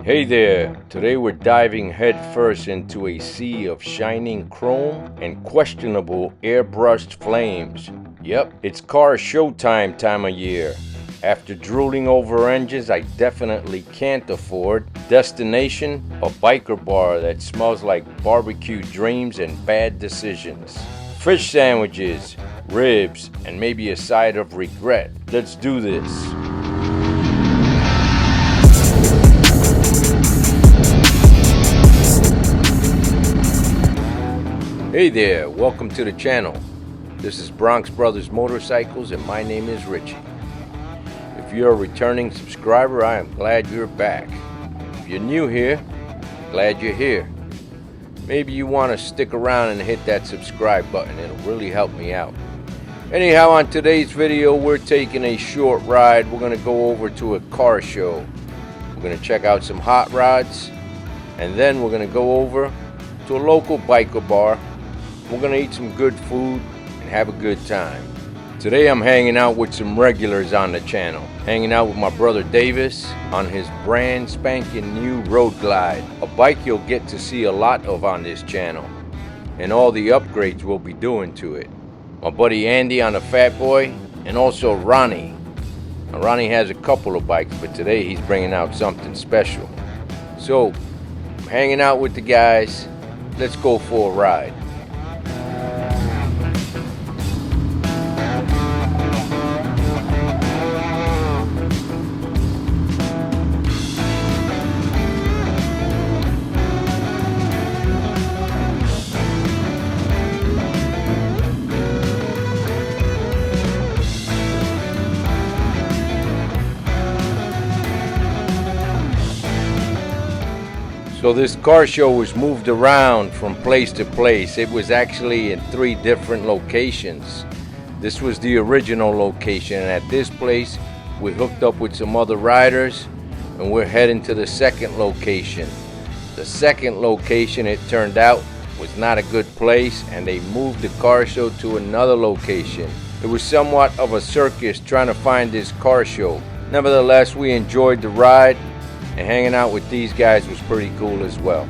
Hey there, today we're diving headfirst into a sea of shining chrome and questionable airbrushed flames. Yep, it's car showtime time of year. After drooling over engines I definitely can't afford, destination, a biker bar that smells like barbecue dreams and bad decisions. Fish sandwiches, ribs, and maybe a side of regret. Let's do this. Hey there, welcome to the channel. This is Bronx Brothers Motorcycles and my name is Richie. If you're a returning subscriber, I am glad you're back. If you're new here, glad you're here. Maybe you want to stick around and hit that subscribe button, it'll really help me out. Anyhow, on today's video, we're taking a short ride. We're going to go over to a car show. We're going to check out some hot rods, and then we're going to go over to a local biker bar. We're gonna eat some good food and have a good time. Today I'm hanging out with some regulars on the channel. Hanging out with my brother Davis on his brand spanking new Road Glide. A bike you'll get to see a lot of on this channel. And all the upgrades we'll be doing to it. My buddy Andy on the Fat Boy, and also Ronnie. Now, Ronnie has a couple of bikes, but today he's bringing out something special. So, I'm hanging out with the guys. Let's go for a ride. So this car show was moved around from place to place. It was actually in 3 different locations. This was the original location, and at this place we hooked up with some other riders and we're heading to the second location. The second location, it turned out, was not a good place, and they moved the car show to another location. It was somewhat of a circus trying to find this car show. Nevertheless, we enjoyed the ride, and hanging out with these guys was pretty cool as well.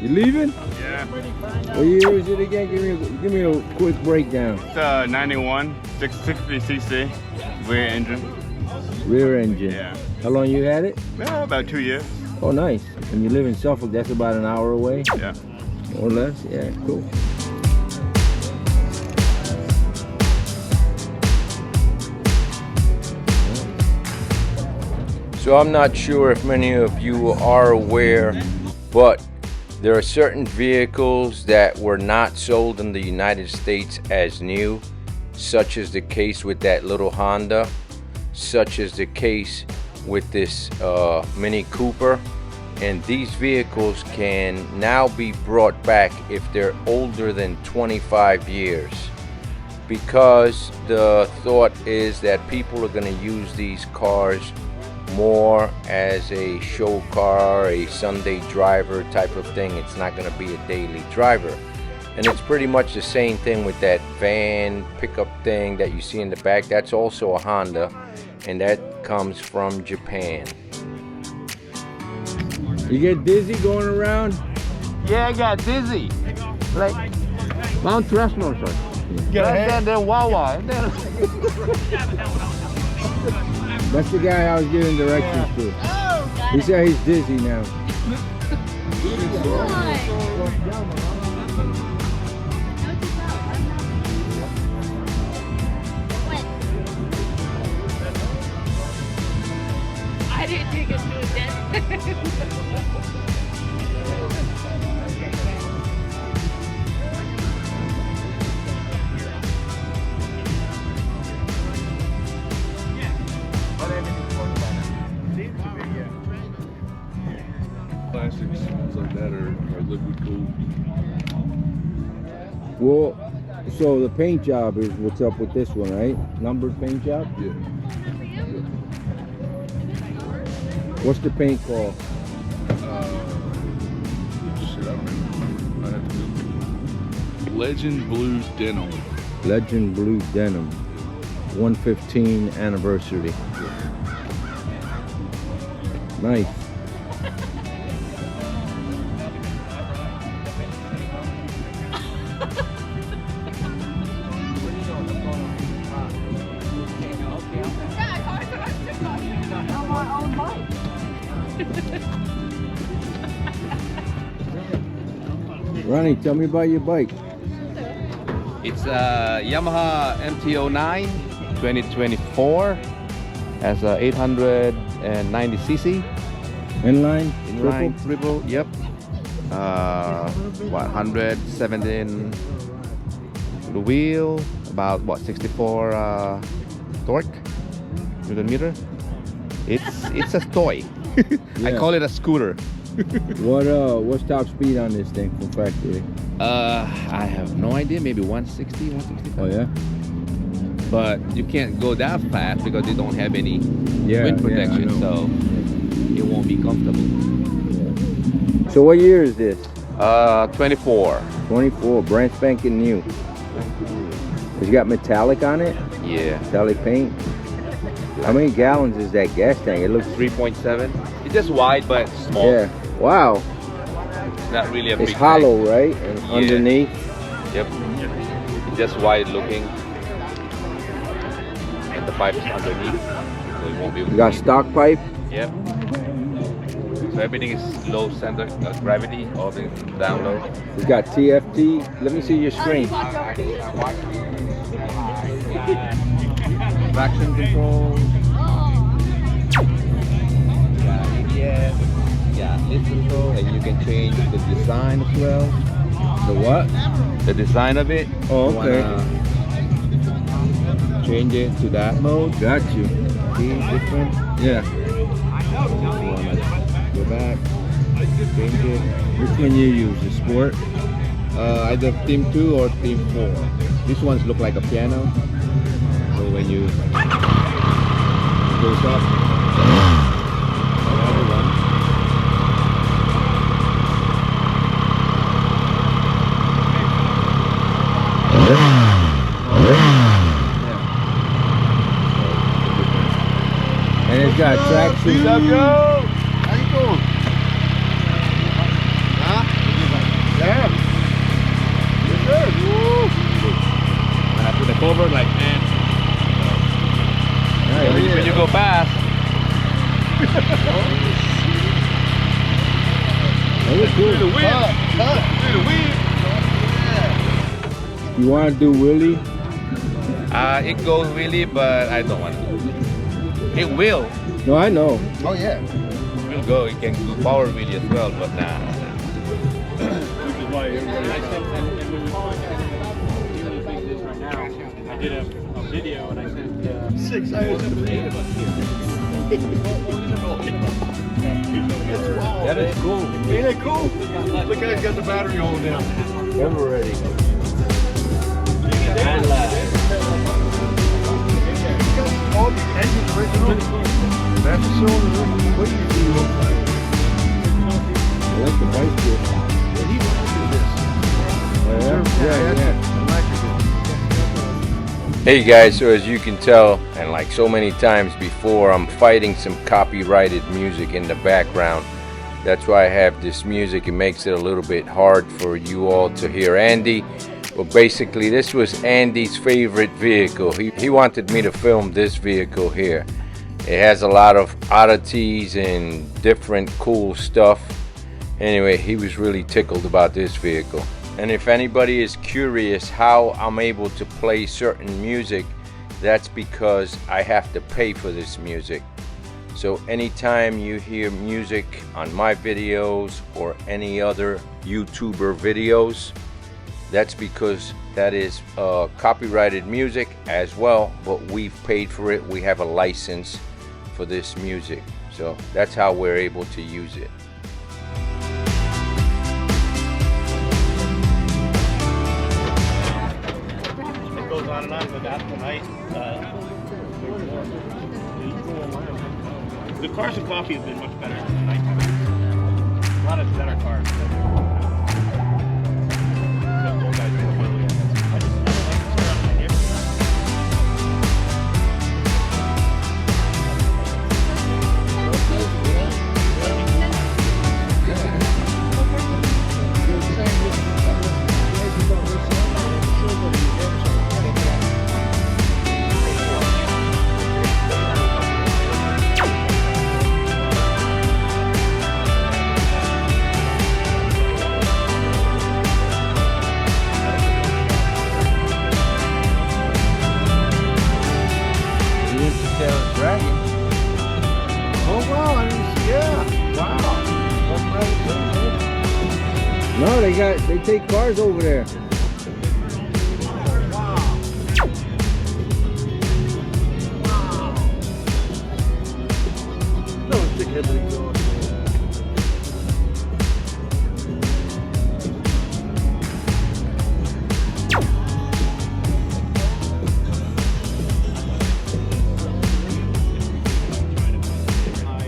You leaving? Yeah. What year is it again? Give me a quick breakdown. It's 91, 660cc, rear engine. Rear engine. Yeah. How long you had it? Yeah, about 2 years. Oh, nice. And you live in Suffolk, that's about an hour away? Yeah. More or less? Yeah, cool. So I'm not sure if many of you are aware, but there are certain vehicles that were not sold in the United States as new, such as the case with that little Honda, such as the case with this Mini Cooper, and these vehicles can now be brought back if they're older than 25 years, because the thought is that people are going to use these cars more as a show car, a Sunday driver type of thing. It's not going to be a daily driver. And it's pretty much the same thing with that van pickup thing that you see in the back. That's also a Honda, and that comes from Japan. You get dizzy going around? Yeah, I got dizzy. Like Mount Rushmore, sorry. Then Wawa. That's the guy I was giving directions to. He said he's dizzy now. I didn't take it to a desk. Plastics like that are liquid cooled. Well, so the paint job is what's up with this one, right? Numbered paint job? Yeah. What's the paint called? Shit, I don't remember. I have to do Legend Blue Denim. Legend Blue Denim. 115 anniversary. Nice. Ronnie, tell me about your bike. It's a Yamaha MT-09 2024. Has a 890cc. Inline? Inline triple, yep. 117 the wheel, about 64 torque Newton meter. It's a toy. I Yeah. call it a scooter. What's top speed on this thing from factory? I have no idea. Maybe 160, 165. Oh yeah? But you can't go that fast because they don't have any Yeah, wind yeah, I protection, know. so it won't be comfortable. So what year is this? 24. 24, brand spanking new. It's got metallic on it? Yeah. Metallic paint? How many gallons is that gas tank? It looks 3.7. It's just wide but small. Yeah. Wow. It's not really a It's big hollow, right? And Yeah. underneath. tank. Yep. It's just wide looking. And the pipe is underneath, so it won't be able You to got see. stock pipe. Yep. So everything is low center of gravity, all things down low. It's got TFT. Let me see your screen. Traction control. Yeah, ABS. Yeah, lift control, and you can change the design as well. The what? The design of it. Oh, You okay. wanna change it to that mode. Got you. See, different. Yeah. You wanna go back, change it. Which one you use? The Sport? Either theme 2 or theme 4. These ones look like a piano. So when you it goes up, another one. And it's got traction. How you doing? Huh? Yeah. Yes, sir. Woo. And I put the cover like that. When you go fast. That was cool. The wind. The wind. You want to do Willie? It goes really, but I don't want to. It will. No, I know. Oh yeah. It will go. It can do power wheelie as well, but nah. I did a video and I sent 6 hours. That is cool. Ain't it cool? Look, guy's got the battery on now. Ever ready. All the engines original. That's the cylinder. What do you see? I like the bike here. Yeah, he wants to do this. Yeah. Hey guys, so as you can tell, and like so many times before, I'm fighting some copyrighted music in the background. That's why I have this music. It makes it a little bit hard for you all to hear Andy. But basically, this was Andy's favorite vehicle. He wanted me to film this vehicle here. It has a lot of oddities and different cool stuff. Anyway, he was really tickled about this vehicle. And if anybody is curious how I'm able to play certain music, that's because I have to pay for this music. So anytime you hear music on my videos or any other YouTuber videos, that's because that is copyrighted music as well, but we've paid for it. We have a license for this music. So that's how we're able to use it. Goes on and on, but that's tonight. The cars and coffee have been much better than the night. A lot of better cars. No, they take cars over there.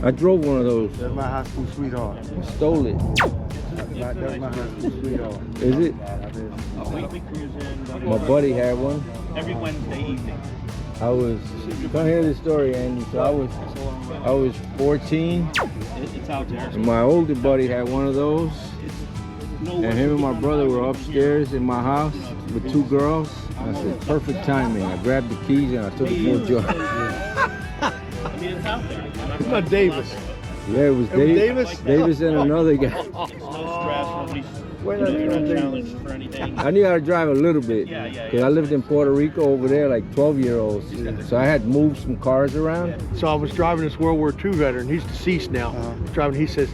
I drove one of those. That's my high school sweetheart. Stole it. That's my high school sweetheart. Is it? We cruise in My buddy had one. every Wednesday evening. I was, come hear the story, Andy. So I was 14, It's out there. and my older buddy had one of those. And him and my brother were upstairs in my house with two girls. I said, perfect timing. I grabbed the keys and I took it for a jog. I mean, it's out there. It's not Davis. Yeah, it was Davis? Davis and another guy. There's no stress, nobody's Wait, no, you're not no, challenged for anything. I knew how to drive a little bit. Yeah. Because I lived in Puerto Rico over there, like 12-year-olds. So I had moved some cars around. So I was driving this World War II veteran. He's deceased now. Driving, he says,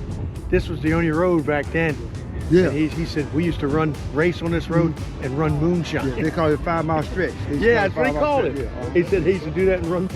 this was the only road back then. Yeah. And he said, we used to race on this road and run moonshine. Yeah, they call it 5 mile stretch. Yeah, that's what he called it. Yeah. He said he used to do that and run.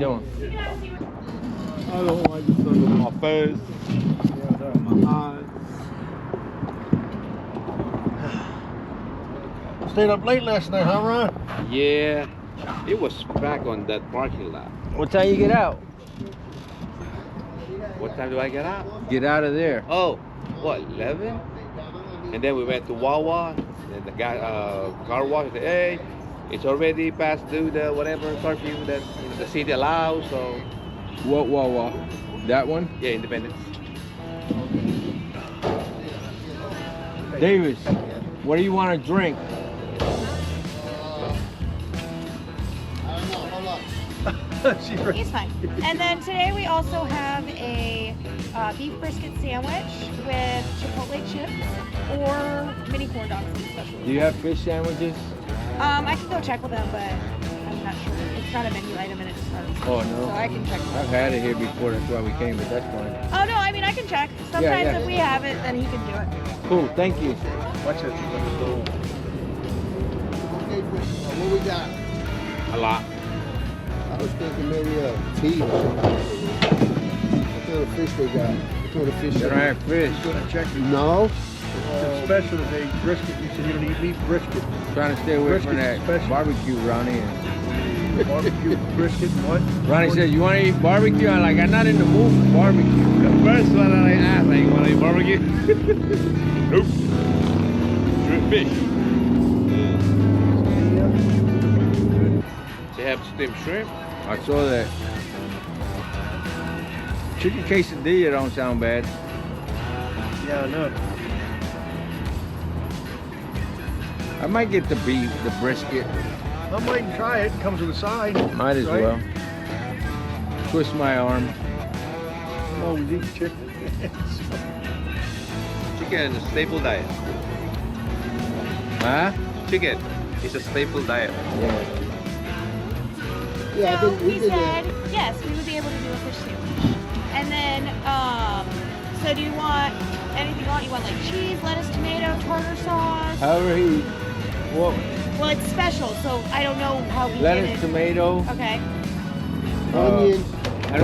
doing? I don't like the sun on my face, my eyes. Stayed up late last night, huh, Ron? Yeah, it was back on that parking lot. What time you get out? What time do I get out? Get out of there. Oh, what, 11? And then we went to Wawa, and the guy, car wash said, hey, it's already past due the whatever curfew that the city allows, so. What Wawa? That one? Yeah, Independence. Davis, what do you want to drink? He's fine. And then today we also have a beef brisket sandwich with chipotle chips or mini corn dogs special. Do you have fish sandwiches? I can go check with them, but I'm not sure. It's not a menu item and it just starts. Oh, no? So I can check with I've them. had it here before, that's why we came, but that's fine. Oh no, I mean I can check. Sometimes yeah. if we have it, then he can do it. Cool, thank you. Watch it. What we got? A lot. I was thinking maybe a tea or something. What kind of fish they got? What kind of fish They don't have fish. No? The special is a brisket. You said you don't eat beef brisket. Trying to stay away from that Brisket special. barbecue, Ronnie. Barbecue brisket, what? Ronnie said, you want to eat barbecue? I'm like, I'm not in the mood for barbecue. The first one that I asked, like, want to eat barbecue? Nope. Shrimp fish. They have steamed shrimp. I saw that. Chicken quesadilla don't sound bad. Yeah, I know. I might get the beef, the brisket. I might try it. It comes with a side. Might as right? well. Twist my arm. I'm always eating chicken. Chicken is a staple diet. Huh? Chicken is a staple diet. Yeah. Yeah, I So think we he did said, that. yes, we would be able to do a fish sandwich. And then, so do you want anything on? You want like cheese, lettuce, tomato, tartar sauce? However he, well, Well, it's special, so I don't know how he lettuce, did it. tomato. Okay. Onion. I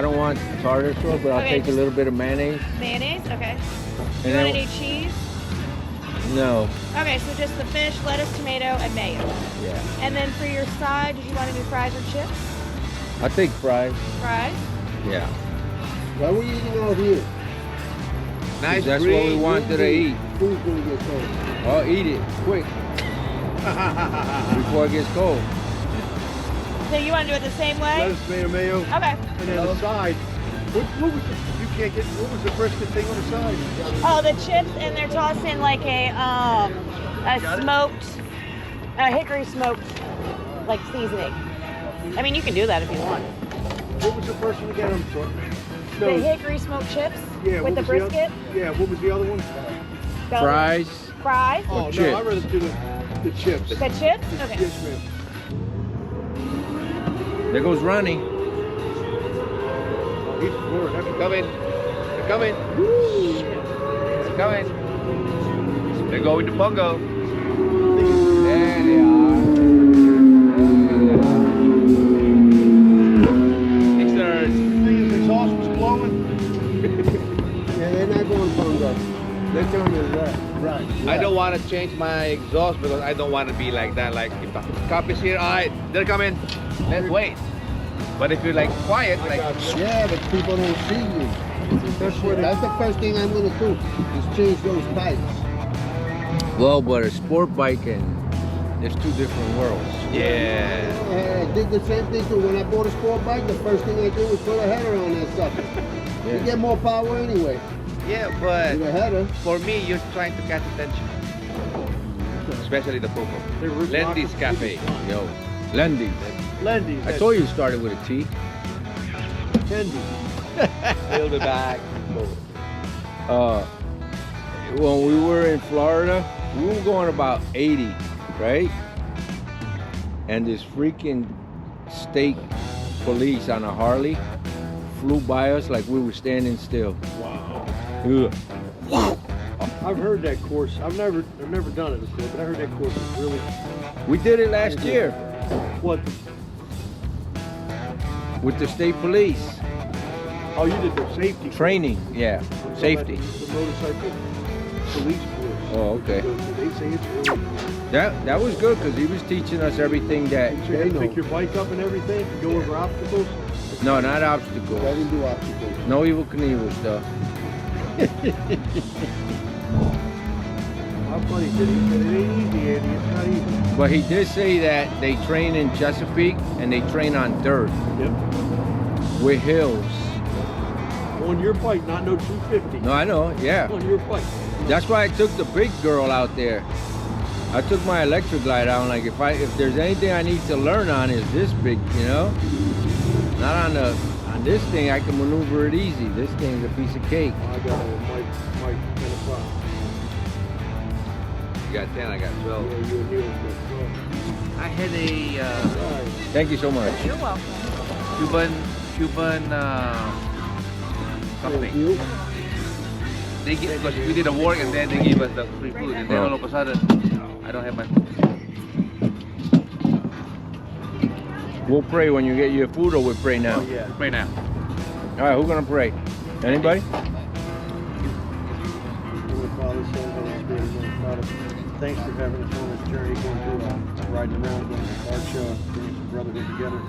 don't want tartar sauce, but I'll Okay, take a just- little bit of mayonnaise. Mayonnaise, okay. And You then, want any cheese? no, Okay, so just the fish, lettuce, tomato, and mayo. yeah. And then for your side, did you want to do fries or chips? I think fries. Fries? Yeah. Why were you eating out here? Nice That's what we breed. wanted to eat. Food's gonna get cold. I'll eat it quick before it gets cold. So you want to do it the same way? Lettuce, tomato, mayo. Okay. And then the side. What was the, you can't get, what was the brisket thing on the side? Oh, the chips, and they're tossing like a smoked, hickory smoked, like seasoning. I mean, you can do that if you want. What was the first one again? I'm sorry. The hickory smoked chips Yeah, with what the was the oth- brisket. Yeah, what was the other one? The Fries. Fries. Oh, chips. no, I'd rather do the chips. The chips? Okay. Yes, ma'am. There goes Ronnie. Oh, he's bored. That's Coming. They're coming. They're coming. They're going to Pongo. There they are. Mixers. his exhaust was blowing. Yeah, they're not going Pongo. They're telling me that. Right. I don't want to change my exhaust because I don't want to be like that. Like if the cop is here, all right, they're coming. Let's wait. But if you're like quiet, like Yeah, but people don't see you. That's the first thing I'm gonna do, is change those pipes. Well, but a sport bike and there's two different worlds. yeah. I did the same thing too. When I bought a sport bike, the first thing I did was put a header on that sucker. You get more power anyway. Yeah, With but a header. for me, you're trying to catch attention. Especially the Poco. Lendy's Cafe. Yo, Lendy. Lendy. I told you it started with a T. Tendy. He'll be back. When we were in Florida, we were going about 80, right? And this freaking state police on a Harley flew by us like we were standing still. Wow. Ugh. I've heard that course. I've never done it before, but I heard that course is really We did it last year. what with the state police. Oh, you did the safety Training, yeah, safety. The motorcycle police course. Oh, okay. They say it's really. That was good because he was teaching us everything that. So you pick your bike up and everything, go over obstacles. No, not obstacles. I didn't do obstacles. No Evil Knievel stuff. How funny did he said it ain't easy, Andy. It's not easy. But he did say that they train in Chesapeake and they train on dirt Yep. with hills. On your bike, not no 250. No, I know, yeah. On your bike. That's why I took the big girl out there. I took my electric glide out. Like if there's anything I need to learn on is this big, you know. Not on this thing. I can maneuver it easy. This thing's a piece of cake. I got a Mike 10 o'clock. You got 10, I got 12. Yeah, you and Neil got I had a 12. Thank you so much. You're welcome. Cuban something. They give, because we did a work and then they gave us the free food, and then all of a sudden I don't have my food. We'll pray when you get your food, or we'll pray now. Oh, yeah. Right now. All right, who's gonna pray? Anybody? Father, Son, Holy Spirit, Father, thanks for having us on this journey, going through riding around, going to the car show, bringing some brotherhood together.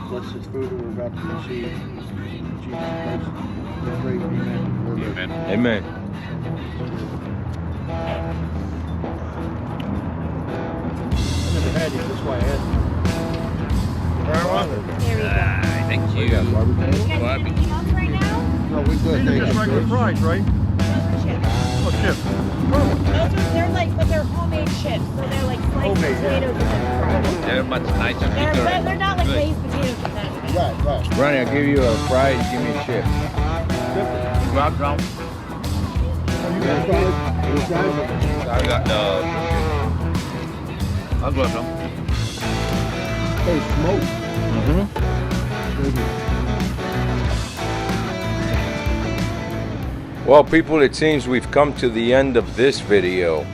Bless this food that we're about to receive. In Jesus Christ, we pray. Amen. Amen. Amen. I never had you, that's why I asked. There we go. Thank you. We got barbecue. You guys need anything else right now? No, we're good, thank Just you. regular fries, right? Those are chips. Oh, chips. They're like, but they're homemade chips. So they're like sliced Homemade, yeah. potatoes and then fried. They're much nicer. They're not like Lay's potatoes and then. Right. Ronnie, I'll give you a fry. You give me a chip. Grub drum. You got fries? Anytime? I got I'll grab them. Hey, smoke. Well, people, it seems we've come to the end of this video.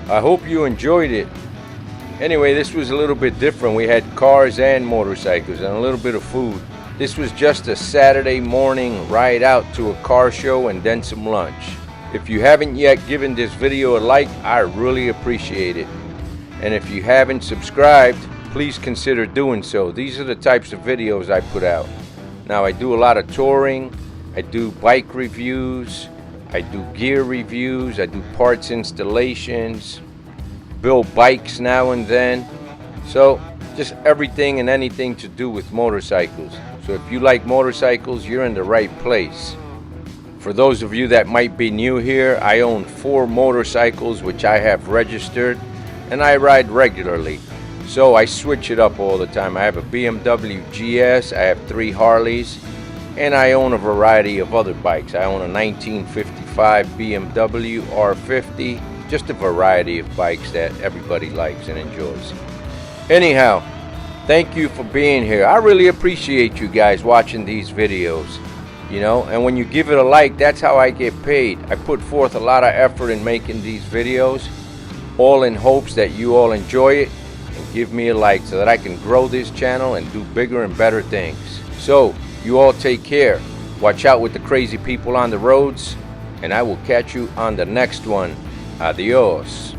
I hope you enjoyed it. Anyway, this was a little bit different. We had cars and motorcycles and a little bit of food. This was just a Saturday morning ride out to a car show and then some lunch. If you haven't yet given this video a like, I really appreciate it. And if you haven't subscribed, please consider doing so. These are the types of videos I put out. Now, I do a lot of touring. I do bike reviews. I do gear reviews. I do parts installations. Build bikes now and then. So just everything and anything to do with motorcycles. So if you like motorcycles, you're in the right place. For those of you that might be new here, I own 4 motorcycles which I have registered, and I ride regularly. So I switch it up all the time. I have a BMW GS, I have 3 Harleys, and I own a variety of other bikes. I own a 1955 BMW R50, just a variety of bikes that everybody likes and enjoys. Anyhow, thank you for being here. I really appreciate you guys watching these videos, you know, and when you give it a like, that's how I get paid. I put forth a lot of effort in making these videos, all in hopes that you all enjoy it and give me a like so that I can grow this channel and do bigger and better things. So, you all take care. Watch out with the crazy people on the roads, and I will catch you on the next one. Adios.